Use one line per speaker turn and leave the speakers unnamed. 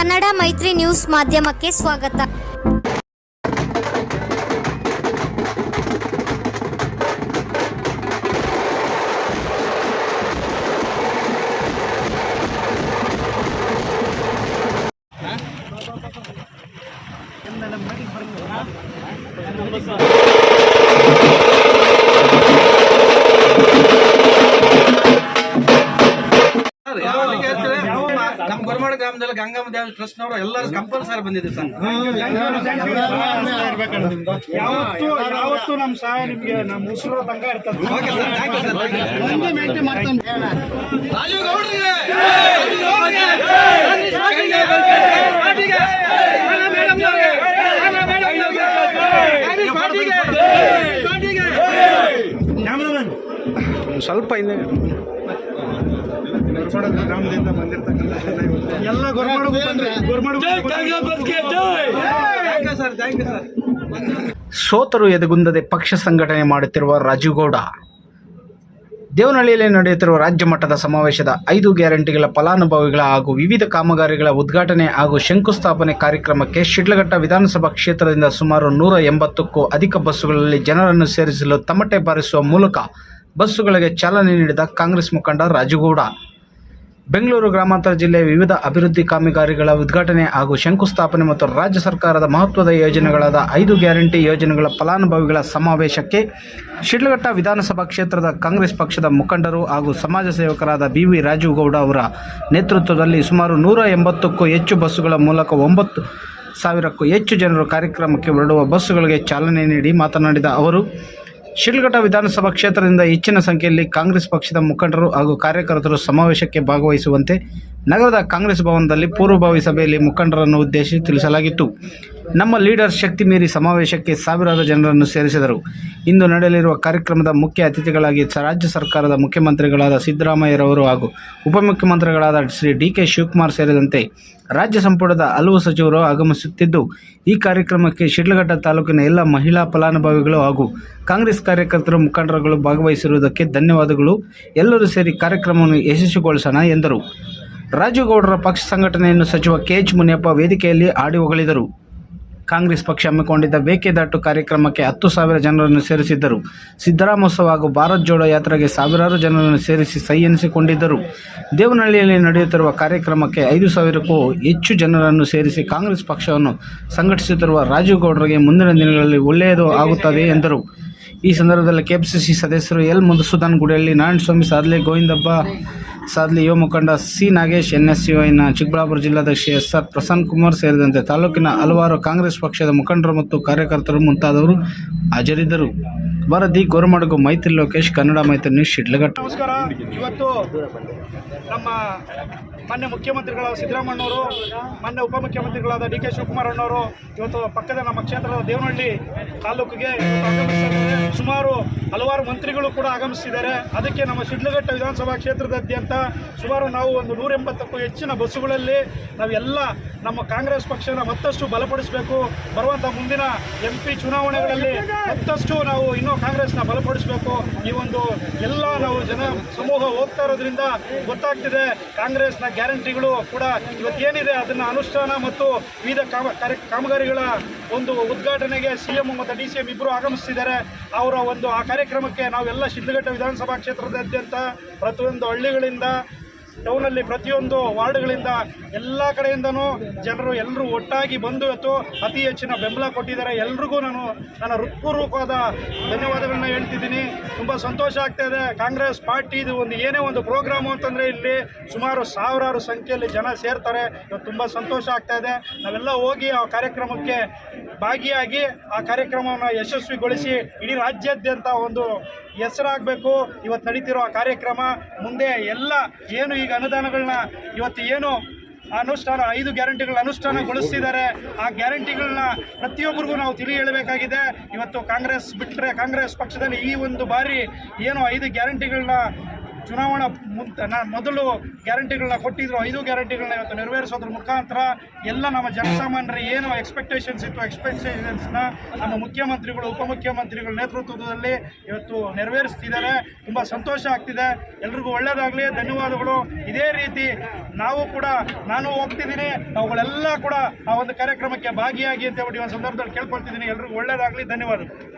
ಕನ್ನಡ ಮೈತ್ರಿ ನ್ಯೂಸ್ ಮಾಧ್ಯಮಕ್ಕೆ ಸ್ವಾಗತ.
ನಮ್ಮ ಗೊರಮಾಡ ಗ್ರಾಮದಲ್ಲಿ ಗಂಗಮ್ಮ ದೇವಿ ಟ್ರಸ್ಟ್ ನವರು ಎಲ್ಲರೂ ಕಂಪಲ್ಸರಿ ಬಂದಿದೆ ಸರ್.
ಯಾವತ್ತು ನಮ್ಮ ಸಹಾಯ ನಿಮಗೆ ನಮ್ಮ ಉಸಿರು ತಂಗ ಇರ್ತದೆ.
ರಾಜು ಗೌಡ್ರಿಗೆ
ಸ್ವಲ್ಪ ಹಿಂದೆ ಗ್ರಾಮದಿಂದ ಬಂದಿರ್ತಕ್ಕಂಥ ಎಲ್ಲ
ಸೋತರು ಎದೆಗುಂದದೆ ಪಕ್ಷ ಸಂಘಟನೆ ಮಾಡುತ್ತಿರುವ ರಾಜುಗೌಡ. ದೇವನಹಳ್ಳಿಯಲ್ಲಿ ನಡೆಯುತ್ತಿರುವ ರಾಜ್ಯ ಮಟ್ಟದ ಸಮಾವೇಶದ 5 ಗ್ಯಾರಂಟಿಗಳ ಫಲಾನುಭವಿಗಳ ಹಾಗೂ ವಿವಿಧ ಕಾಮಗಾರಿಗಳ ಉದ್ಘಾಟನೆ ಹಾಗೂ ಶಂಕುಸ್ಥಾಪನೆ ಕಾರ್ಯಕ್ರಮಕ್ಕೆ ಶಿಡ್ಲಘಟ್ಟ ವಿಧಾನಸಭಾ ಕ್ಷೇತ್ರದಿಂದ ಸುಮಾರು 180ಕ್ಕೂ ಅಧಿಕ ಬಸ್ಸುಗಳಲ್ಲಿ ಜನರನ್ನು ಸೇರಿಸಲು ತಮಟೆ ಬಾರಿಸುವ ಮೂಲಕ ಬಸ್ಸುಗಳಿಗೆ ಚಾಲನೆ ನೀಡಿದ ಕಾಂಗ್ರೆಸ್ ಮುಖಂಡ ರಾಜುಗೌಡ. ಬೆಂಗಳೂರು ಗ್ರಾಮಾಂತರ ಜಿಲ್ಲೆಯ ವಿವಿಧ ಅಭಿವೃದ್ಧಿ ಕಾಮಗಾರಿಗಳ ಉದ್ಘಾಟನೆ ಹಾಗೂ ಶಂಕುಸ್ಥಾಪನೆ ಮತ್ತು ರಾಜ್ಯ ಸರ್ಕಾರದ ಮಹತ್ವದ ಯೋಜನೆಗಳಾದ 5 ಗ್ಯಾರಂಟಿ ಯೋಜನೆಗಳ ಫಲಾನುಭವಿಗಳ ಸಮಾವೇಶಕ್ಕೆ ಶಿಡ್ಲಘಟ್ಟ ವಿಧಾನಸಭಾ ಕ್ಷೇತ್ರದ ಕಾಂಗ್ರೆಸ್ ಪಕ್ಷದ ಮುಖಂಡರು ಹಾಗೂ ಸಮಾಜ ಸೇವಕರಾದ BV ರಾಜುಗೌಡ ಅವರ ನೇತೃತ್ವದಲ್ಲಿ ಸುಮಾರು 180ಕ್ಕೂ ಹೆಚ್ಚು ಬಸ್ಸುಗಳ ಮೂಲಕ 9,000ಕ್ಕೂ ಹೆಚ್ಚು ಜನರು ಕಾರ್ಯಕ್ರಮಕ್ಕೆ ಹೊರಡುವ ಬಸ್ಸುಗಳಿಗೆ ಚಾಲನೆ ನೀಡಿ ಮಾತನಾಡಿದ ಅವರು, ಶಿಡ್ಲಘಟ್ಟ ವಿಧಾನಸಭಾ ಕ್ಷೇತ್ರದಿಂದ ಹೆಚ್ಚಿನ ಸಂಖ್ಯೆಯಲ್ಲಿ ಕಾಂಗ್ರೆಸ್ ಪಕ್ಷದ ಮುಖಂಡರು ಹಾಗೂ ಕಾರ್ಯಕರ್ತರು ಸಮಾವೇಶಕ್ಕೆ ಭಾಗವಹಿಸುವಂತೆ ನಗರದ ಕಾಂಗ್ರೆಸ್ ಭವನದಲ್ಲಿ ಪೂರ್ವಭಾವಿ ಸಭೆಯಲ್ಲಿ ಮುಖಂಡರನ್ನು ಉದ್ದೇಶಿಸಿ ತಿಳಿಸಲಾಗಿತ್ತು. ನಮ್ಮ ಲೀಡರ್ ಶಕ್ತಿ ಮೀರಿ ಸಮಾವೇಶಕ್ಕೆ ಸಾವಿರಾರು ಜನರನ್ನು ಸೇರಿಸಿದರು. ಇಂದು ನಡೆಯಲಿರುವ ಕಾರ್ಯಕ್ರಮದ ಮುಖ್ಯ ಅತಿಥಿಗಳಾಗಿ ರಾಜ್ಯ ಸರ್ಕಾರದ ಮುಖ್ಯಮಂತ್ರಿಗಳಾದ ಸಿದ್ದರಾಮಯ್ಯರವರು ಹಾಗೂ ಉಪಮುಖ್ಯಮಂತ್ರಿಗಳಾದ ಶ್ರೀ DK ಶಿವಕುಮಾರ್ ಸೇರಿದಂತೆ ರಾಜ್ಯ ಸಂಪುಟದ ಹಲವು ಸಚಿವರು ಆಗಮಿಸುತ್ತಿದ್ದು, ಈ ಕಾರ್ಯಕ್ರಮಕ್ಕೆ ಶಿಡ್ಲಘಟ್ಟ ತಾಲೂಕಿನ ಎಲ್ಲ ಮಹಿಳಾ ಫಲಾನುಭವಿಗಳು ಹಾಗೂ ಕಾಂಗ್ರೆಸ್ ಕಾರ್ಯಕರ್ತರು ಮುಖಂಡರುಗಳು ಭಾಗವಹಿಸಿರುವುದಕ್ಕೆ ಧನ್ಯವಾದಗಳು. ಎಲ್ಲರೂ ಸೇರಿ ಕಾರ್ಯಕ್ರಮವನ್ನು ಯಶಸ್ವಿಗೊಳಿಸೋಣ ಎಂದರು. ರಾಜುಗೌಡರ ಪಕ್ಷ ಸಂಘಟನೆಯನ್ನು ಸಚಿವ KH ಮುನಿಯಪ್ಪ ವೇದಿಕೆಯಲ್ಲಿ ಹಾಡಿ ಹೊಗಳಿದರು. ಕಾಂಗ್ರೆಸ್ ಪಕ್ಷ ಹಮ್ಮಿಕೊಂಡಿದ್ದ ಮೇಕೆದಾಟು ಕಾರ್ಯಕ್ರಮಕ್ಕೆ 10,000 ಜನರನ್ನು ಸೇರಿಸಿದ್ದರು. ಸಿದ್ದರಾಮೋತ್ಸವ ಹಾಗೂ ಭಾರತ್ ಜೋಡೋ ಯಾತ್ರೆಗೆ ಸಾವಿರಾರು ಜನರನ್ನು ಸೇರಿಸಿ ಸೈ ಎನಿಸಿಕೊಂಡಿದ್ದರು. ದೇವನಹಳ್ಳಿಯಲ್ಲಿ ನಡೆಯುತ್ತಿರುವ ಕಾರ್ಯಕ್ರಮಕ್ಕೆ 5,000ಕ್ಕೂ ಹೆಚ್ಚು ಜನರನ್ನು ಸೇರಿಸಿ ಕಾಂಗ್ರೆಸ್ ಪಕ್ಷವನ್ನು ಸಂಘಟಿಸುತ್ತಿರುವ ರಾಜುಗೌಡರಿಗೆ ಮುಂದಿನ ದಿನಗಳಲ್ಲಿ ಒಳ್ಳೆಯದು ಆಗುತ್ತದೆ ಎಂದರು. ಈ ಸಂದರ್ಭದಲ್ಲಿ ಕೆಪಿಸಿಸಿ ಸದಸ್ಯರು L ಮಧುಸೂದನ್ ಗುಡಿಹಳ್ಳಿ, ನಾರಾಯಣಸ್ವಾಮಿ ಸಾದ್ಲಿ, ಗೋವಿಂದಪ್ಪ ಸಾದ್ಲಿ, ಯುವ ಮುಖಂಡ C ನಾಗೇಶ್, NSUIನ ಚಿಕ್ಕಬಳ್ಳಾಪುರ ಜಿಲ್ಲಾಧ್ಯಕ್ಷ SR ಪ್ರಸನ್ನ ಕುಮಾರ್ ಸೇರಿದಂತೆ ತಾಲೂಕಿನ ಹಲವಾರು ಕಾಂಗ್ರೆಸ್ ಪಕ್ಷದ ಮುಖಂಡರು ಮತ್ತು ಕಾರ್ಯಕರ್ತರು ಮುಂತಾದವರು ಹಾಜರಿದ್ದರು. ವರದಿ ಗೋರಮಡಗು ಮೈತ್ರಿ ಲೋಕೇಶ್, ಕನ್ನಡ ಮೈತ್ರಿ ನ್ಯೂಸ್, ಶಿಡ್ಲಘಟ್ಟ.
ನಮಸ್ಕಾರ. ಇವತ್ತು ನಮ್ಮ ಮಾನ್ಯ ಮುಖ್ಯಮಂತ್ರಿಗಳಾದ ಸಿದ್ದರಾಮಯ್ಯನವರು, ಮಾನ್ಯ ಉಪಮುಖ್ಯಮಂತ್ರಿಗಳಾದ DK ಶಿವಕುಮಾರ್ ಅಣ್ಣವರು ಇವತ್ತು ಪಕ್ಕದ ನಮ್ಮ ಕ್ಷೇತ್ರದ ದೇವನಹಳ್ಳಿ ತಾಲೂಕಿಗೆ ಸುಮಾರು ಹಲವಾರು ಮಂತ್ರಿಗಳು ಕೂಡ ಆಗಮಿಸಿದ್ದಾರೆ. ಅದಕ್ಕೆ ನಮ್ಮ ಶಿಡ್ಲಘಟ್ಟ ವಿಧಾನಸಭಾ ಕ್ಷೇತ್ರದಾದ್ಯಂತ ಸುಮಾರು ನಾವು ಒಂದು 180ಕ್ಕೂ ಹೆಚ್ಚಿನ ಬಸ್ಸುಗಳಲ್ಲಿ ನಾವೆಲ್ಲ ನಮ್ಮ ಕಾಂಗ್ರೆಸ್ ಪಕ್ಷನ ಮತ್ತಷ್ಟು ಬಲಪಡಿಸಬೇಕು. ಬರುವಂಥ ಮುಂದಿನ MP ಚುನಾವಣೆಗಳಲ್ಲಿ ಮತ್ತಷ್ಟು ನಾವು ಇನ್ನೂ ಕಾಂಗ್ರೆಸ್ನ ಬಲಪಡಿಸಬೇಕು. ಈ ಒಂದು ಎಲ್ಲ ನಾವು ಜನ ಸಮೂಹ ಹೋಗ್ತಾ ಇರೋದ್ರಿಂದ ಗೊತ್ತಾಗ್ತಿದೆ ಕಾಂಗ್ರೆಸ್ನ ಗ್ಯಾರಂಟಿಗಳು ಕೂಡ ಇವತ್ತೇನಿದೆ ಅದನ್ನು ಅನುಷ್ಠಾನ ಮತ್ತು ವಿವಿಧ ಕಾಮಗಾರಿಗಳ ಒಂದು ಉದ್ಘಾಟನೆಗೆ CM ಮತ್ತು DCM ಇಬ್ಬರು ಆಗಮಿಸ್ತಿದ್ದಾರೆ. ಅವರ ಒಂದು ಆ ಕಾರ್ಯಕ್ರಮಕ್ಕೆ ನಾವೆಲ್ಲ ಶಿಡ್ಲಘಟ್ಟ ವಿಧಾನಸಭಾ ಕ್ಷೇತ್ರದಾದ್ಯಂತ ಪ್ರತಿಯೊಂದು ಹಳ್ಳಿಗಳಿಂದ ಟೌನಲ್ಲಿ ಪ್ರತಿಯೊಂದು ವಾರ್ಡ್ಗಳಿಂದ ಎಲ್ಲ ಕಡೆಯಿಂದನೂ ಜನರು ಎಲ್ಲರೂ ಒಟ್ಟಾಗಿ ಬಂದು ಇವತ್ತು ಅತಿ ಹೆಚ್ಚಿನ ಬೆಂಬಲ ಕೊಟ್ಟಿದ್ದಾರೆ. ಎಲ್ರಿಗೂ ನನ್ನ ಹೃತ್ಪೂರ್ವಕವಾದ ಧನ್ಯವಾದಗಳನ್ನ ಹೇಳ್ತಿದ್ದೀನಿ. ತುಂಬ ಸಂತೋಷ ಆಗ್ತಾ ಇದೆ. ಕಾಂಗ್ರೆಸ್ ಪಾರ್ಟಿ ಇದು ಒಂದು ಏನೇ ಒಂದು ಪ್ರೋಗ್ರಾಮು ಅಂತಂದರೆ ಇಲ್ಲಿ ಸುಮಾರು ಸಾವಿರಾರು ಸಂಖ್ಯೆಯಲ್ಲಿ ಜನ ಸೇರ್ತಾರೆ. ಇವತ್ತು ತುಂಬ ಸಂತೋಷ ಆಗ್ತಾ ಇದೆ. ನಾವೆಲ್ಲ ಹೋಗಿ ಆ ಕಾರ್ಯಕ್ರಮಕ್ಕೆ ಭಾಗಿಯಾಗಿ ಆ ಕಾರ್ಯಕ್ರಮವನ್ನು ಯಶಸ್ವಿಗೊಳಿಸಿ ಇಡೀ ರಾಜ್ಯಾದ್ಯಂತ ಒಂದು ಹೆಸರಾಗಬೇಕು. ಇವತ್ತು ನಡೀತಿರೋ ಆ ಕಾರ್ಯಕ್ರಮ ಮುಂದೆ ಎಲ್ಲ ಏನು ಈಗ ಅನುದಾನಗಳನ್ನ ಇವತ್ತು ಏನು ಅನುಷ್ಠಾನ 5 ಗ್ಯಾರಂಟಿಗಳ ಅನುಷ್ಠಾನಗೊಳಿಸ್ತಿದ್ದಾರೆ, ಆ ಗ್ಯಾರಂಟಿಗಳನ್ನ ಪ್ರತಿಯೊಬ್ಬರಿಗೂ ನಾವು ತಿಳಿ ಹೇಳಬೇಕಾಗಿದೆ. ಇವತ್ತು ಕಾಂಗ್ರೆಸ್ ಬಿಟ್ಟರೆ ಕಾಂಗ್ರೆಸ್ ಪಕ್ಷದಲ್ಲಿ ಈ ಒಂದು ಬಾರಿ ಏನು 5 ಗ್ಯಾರಂಟಿಗಳನ್ನ ಚುನಾವಣಾ ಮೊದಲು ಗ್ಯಾರಂಟಿಗಳನ್ನ ಕೊಟ್ಟಿದ್ರು, 5 ಗ್ಯಾರಂಟಿಗಳನ್ನ ಇವತ್ತು ನೆರವೇರಿಸೋದ್ರ ಮುಖಾಂತರ ಎಲ್ಲ ನಮ್ಮ ಜನಸಾಮಾನ್ಯರ ಏನು ಎಕ್ಸ್ಪೆಕ್ಟೇಷನ್ಸ್ ಇತ್ತು, ಎಕ್ಸ್ಪೆಕ್ಟೇಷನ್ಸ್ನ ನಮ್ಮ ಮುಖ್ಯಮಂತ್ರಿಗಳು, ಉಪಮುಖ್ಯಮಂತ್ರಿಗಳ ನೇತೃತ್ವದಲ್ಲಿ ಇವತ್ತು ನೆರವೇರಿಸ್ತಿದ್ದಾರೆ. ತುಂಬ ಸಂತೋಷ ಆಗ್ತಿದೆ. ಎಲ್ರಿಗೂ ಒಳ್ಳೆಯದಾಗಲಿ, ಧನ್ಯವಾದಗಳು. ಇದೇ ರೀತಿ ನಾನು ಹೋಗ್ತಿದ್ದೀನಿ, ಅವುಗಳೆಲ್ಲ ಕೂಡ ಆ ಒಂದು ಕಾರ್ಯಕ್ರಮಕ್ಕೆ ಭಾಗಿಯಾಗಿ ಅಂತ ಹೇಳಿ ಒಂದು ಸಂದರ್ಭದಲ್ಲಿ ಕೇಳ್ಕೊಳ್ತಿದ್ದೀನಿ. ಎಲ್ರಿಗೂ ಒಳ್ಳೆಯದಾಗಲಿ, ಧನ್ಯವಾದಗಳು.